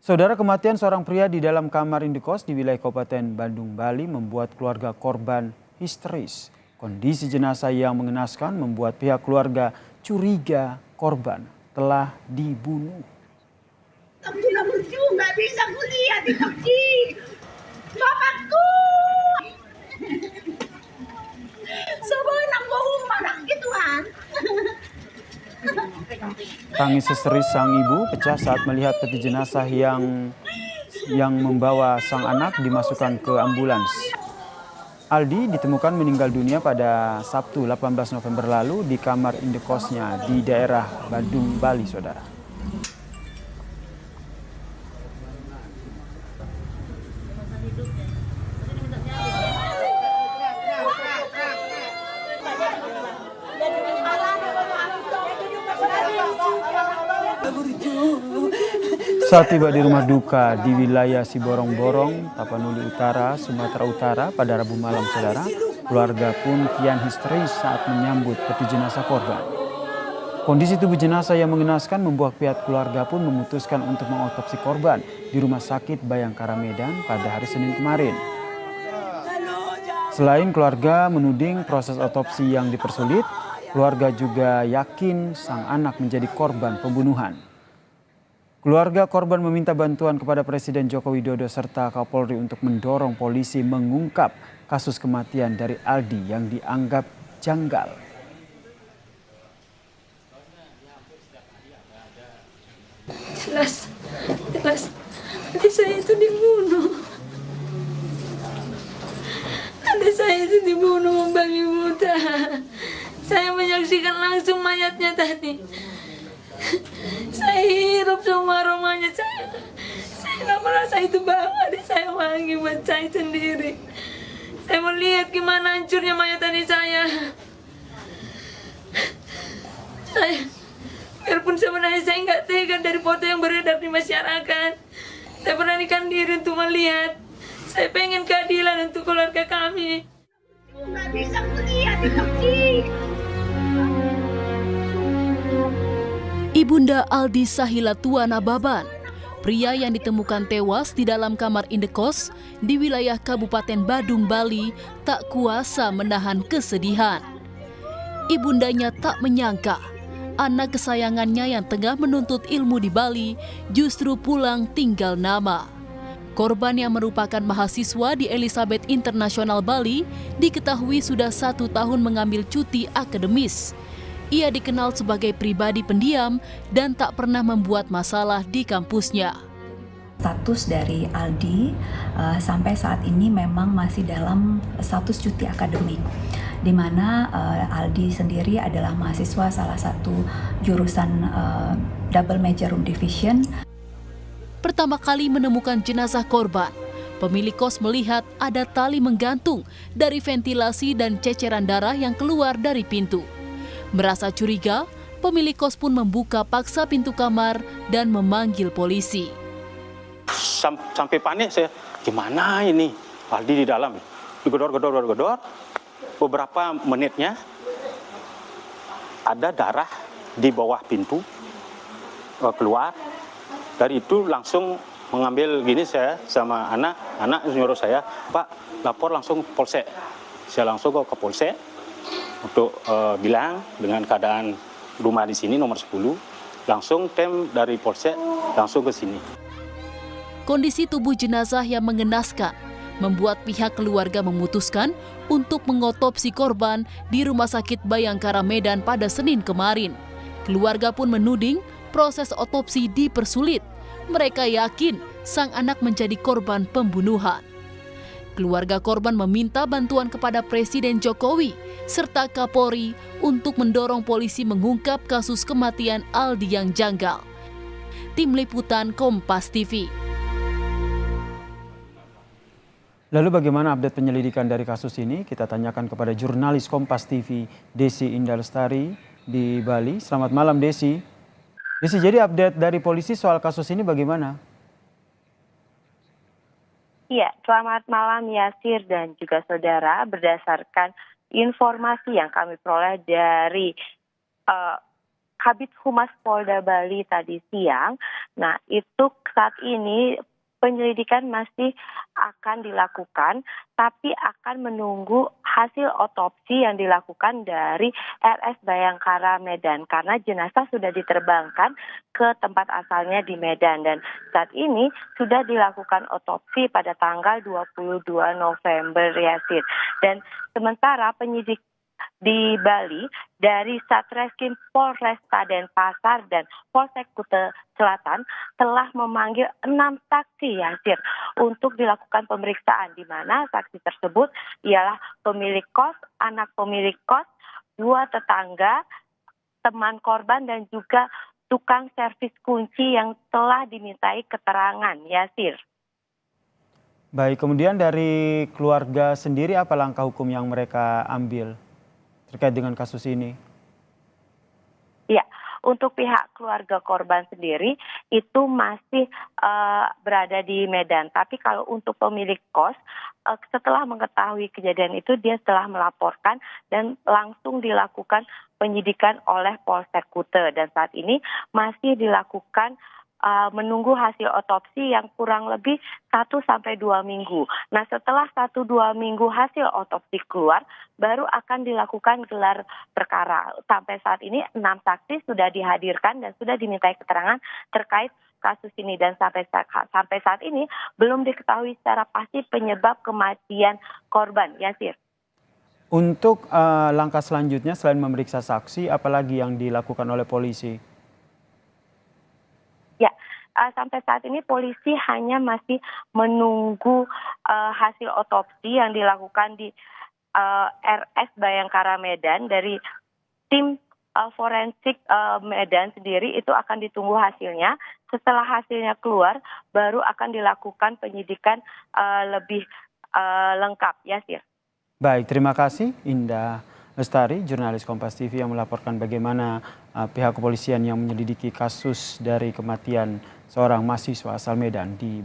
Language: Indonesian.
Saudara, kematian seorang pria di dalam kamar indekos di wilayah Kabupaten Bandung, Bali membuat keluarga korban histeris. Kondisi jenazah yang mengenaskan membuat pihak keluarga curiga korban telah dibunuh. Aku nggak bisa kuliah di Turki. Bapakku. Sebuah nang gituan. Tangis histeris sang ibu pecah saat melihat peti jenazah yang membawa sang anak dimasukkan ke ambulans. Aldi ditemukan meninggal dunia pada Sabtu 18 November lalu di kamar indekosnya di daerah Bandung, Bali, saudara. Saat tiba di rumah duka di wilayah Siborong-Borong, Tapanuli Utara, Sumatera Utara pada Rabu malam, saudara, keluarga pun kian histeris saat menyambut peti jenazah korban. Kondisi tubuh jenazah yang mengenaskan membuat pihak keluarga pun memutuskan untuk mengotopsi korban di Rumah Sakit Bayangkara Medan pada hari Senin kemarin. Selain keluarga menuding proses otopsi yang dipersulit, keluarga juga yakin sang anak menjadi korban pembunuhan. Keluarga korban meminta bantuan kepada Presiden Joko Widodo serta Kapolri untuk mendorong polisi mengungkap kasus kematian dari Aldi yang dianggap janggal. Jelas, adik saya itu dibunuh. Adik saya itu dibunuh babi buta. Saya menyaksikan langsung mayatnya tadi. Saya hirup semua aromanya. Saya nggak merasa itu bau. Adik saya wangi buat saya sendiri. Saya melihat gimana hancurnya mayat adik saya. Biarpun sebenarnya saya nggak tega dari foto yang beredar di masyarakat. Saya beranikan diri untuk melihat. Saya pengen keadilan untuk keluarga kami. Nggak bisa kuliah di Turki. Ibunda Aldi Sahila Tuana Baban, pria yang ditemukan tewas di dalam kamar indekos di wilayah Kabupaten Badung, Bali, tak kuasa menahan kesedihan. Ibundanya tak menyangka anak kesayangannya yang tengah menuntut ilmu di Bali justru pulang tinggal nama. Korban yang merupakan mahasiswa di Elizabeth International Bali diketahui sudah 1 tahun mengambil cuti akademis. Ia dikenal sebagai pribadi pendiam dan tak pernah membuat masalah di kampusnya. Status dari Aldi sampai saat ini memang masih dalam status cuti akademik, di mana Aldi sendiri adalah mahasiswa salah satu jurusan double major room division. Pertama kali menemukan jenazah korban, pemilik kos melihat ada tali menggantung dari ventilasi dan ceceran darah yang keluar dari pintu. Merasa curiga, pemilik kos pun membuka paksa pintu kamar dan memanggil polisi. Sampai panik saya, gimana ini? Aldi di dalam, digedor. Beberapa menitnya ada darah di bawah pintu keluar. Dari itu langsung mengambil gini saya sama anak nyuruh saya, Pak lapor langsung polsek. Saya langsung ke polsek untuk bilang dengan keadaan rumah di sini nomor 10, langsung tim dari polsek langsung ke sini. Kondisi tubuh jenazah yang mengenaskan membuat pihak keluarga memutuskan untuk mengotopsi korban di Rumah Sakit Bayangkara Medan pada Senin kemarin. Keluarga pun menuding proses otopsi dipersulit. Mereka yakin sang anak menjadi korban pembunuhan. Keluarga korban meminta bantuan kepada Presiden Jokowi serta Kapolri untuk mendorong polisi mengungkap kasus kematian Aldi yang janggal. Tim Liputan Kompas TV. Lalu bagaimana update penyelidikan dari kasus ini? Kita tanyakan kepada jurnalis Kompas TV Desi Indah Lestari di Bali. Selamat malam Desi. Desi, jadi update dari polisi soal kasus ini bagaimana? Iya, selamat malam Yasir dan juga saudara. Berdasarkan informasi yang kami peroleh dari Kabid Humas Polda Bali tadi siang. Nah, itu saat ini penyelidikan masih akan dilakukan, tapi akan menunggu hasil otopsi yang dilakukan dari RS Bayangkara Medan karena jenazah sudah diterbangkan ke tempat asalnya di Medan dan saat ini sudah dilakukan otopsi pada tanggal 22 November Yasir. Dan sementara penyidik di Bali dari Satreskrim Polresta Denpasar dan Polsek Kuta Selatan telah memanggil 6 saksi Yasir untuk dilakukan pemeriksaan di mana saksi tersebut ialah pemilik kos, anak pemilik kos, 2 tetangga, teman korban dan juga tukang servis kunci yang telah dimintai keterangan Yasir. Baik, kemudian dari keluarga sendiri apa langkah hukum yang mereka ambil terkait dengan kasus ini? Ya, untuk pihak keluarga korban sendiri itu masih berada di Medan. Tapi kalau untuk pemilik kos, setelah mengetahui kejadian itu dia telah melaporkan dan langsung dilakukan penyidikan oleh Polsek Kuta. Dan saat ini masih dilakukan menunggu hasil otopsi yang kurang lebih 1-2 minggu. Nah, setelah 1-2 minggu hasil otopsi keluar, baru akan dilakukan gelar perkara. Sampai saat ini 6 saksi sudah dihadirkan dan sudah dimintai keterangan terkait kasus ini. Dan sampai saat ini belum diketahui secara pasti penyebab kematian korban. Yasir. Untuk langkah selanjutnya selain memeriksa saksi, apalagi yang dilakukan oleh polisi? Ya, sampai saat ini polisi hanya masih menunggu hasil otopsi yang dilakukan di RS Bayangkara Medan dari tim forensik Medan sendiri itu akan ditunggu hasilnya. Setelah hasilnya keluar, baru akan dilakukan penyidikan lebih lengkap, Yasir. Baik, terima kasih Indah Lestari, jurnalis Kompas TV yang melaporkan bagaimana pihak kepolisian yang menyelidiki kasus dari kematian seorang mahasiswa asal Medan di